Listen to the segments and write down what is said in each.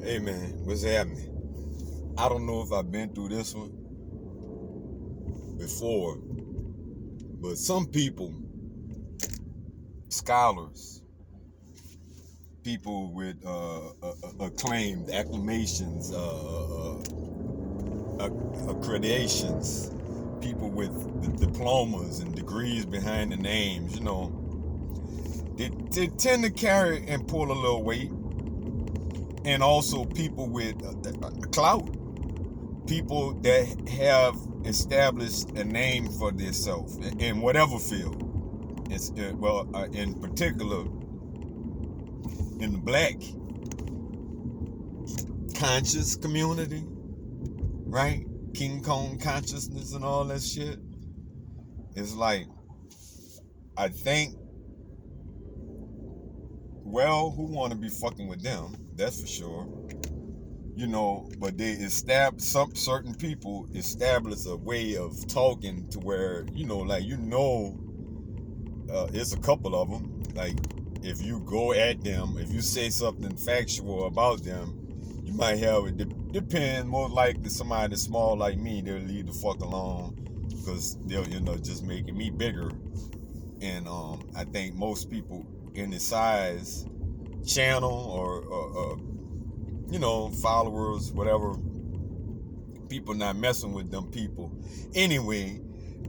Hey man, what's happening? I don't know if I've been through this one before, but some people, scholars, people with acclaimed acclamations, accreditations, people with the diplomas and degrees behind the names, they tend to carry and pull a little weight. And also people with clout, people that have established a name for themselves in whatever field. In particular, in the black conscious community, right? King Kong consciousness and all that shit. It's like, I think, well, who want to be fucking with them? That's for sure. But they some certain people establish a way of talking to where, it's a couple of them. Like, if you go at them, if you say something factual about them, you might have it depend. More likely, somebody that's small like me, they'll leave the fuck alone because they'll, just making me bigger. And I think most people in the size channel or followers, whatever, people not messing with them people. Anyway,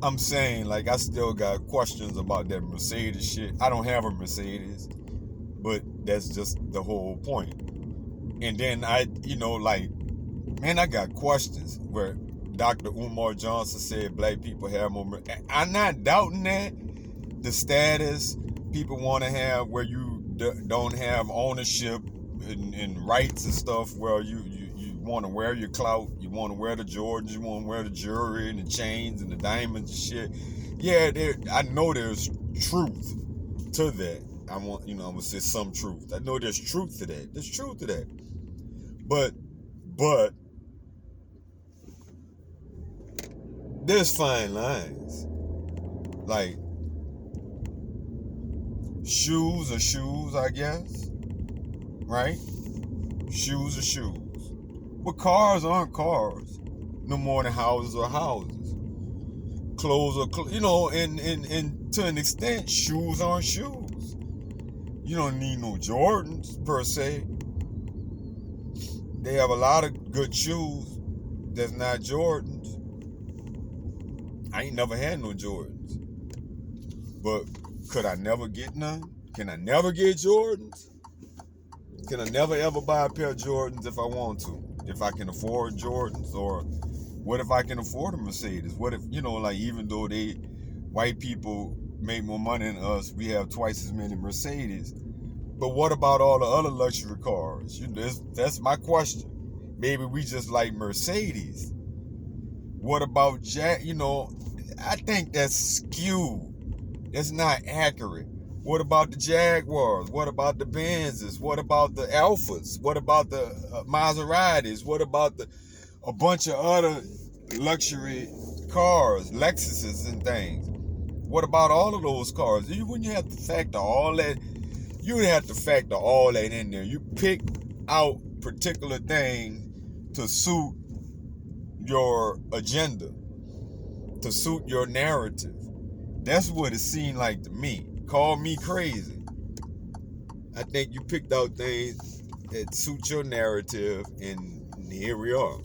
I'm saying, like, I still got questions about that Mercedes shit. I don't have a Mercedes, but that's just the whole point. And then man, I got questions where Dr. Umar Johnson said black people have more. I'm not doubting that. The status people want to have where you don't have ownership and rights and stuff, where you want to wear your clout, you want to wear the Jordans, you want to wear the jewelry and the chains and the diamonds and shit. Yeah, I know there's truth to that. I'm gonna say some truth. I know there's truth to that. There's truth to that. But there's fine lines. Like, shoes are shoes, I guess. Right? Shoes are shoes. But cars aren't cars. No more than houses are houses. Clothes are, and to an extent, shoes aren't shoes. You don't need no Jordans, per se. They have a lot of good shoes that's not Jordans. I ain't never had no Jordans. But could I never get none? Can I never get Jordans? Can I never ever buy a pair of Jordans if I want to? If I can afford Jordans? Or what if I can afford a Mercedes? What if, even though white people make more money than us, we have twice as many Mercedes. But what about all the other luxury cars? That's my question. Maybe we just like Mercedes. What about I think that's skewed. That's not accurate. What about the Jaguars? What about the Benzes? What about the Alphas? What about the Maseratis? What about a bunch of other luxury cars, Lexuses and things? What about all of those cars? You wouldn't have to factor all that. You would have to factor all that in there. You pick out particular things to suit your agenda, to suit your narrative. That's what it seemed like to me. Call me crazy. I think you picked out things that suit your narrative, and here we are.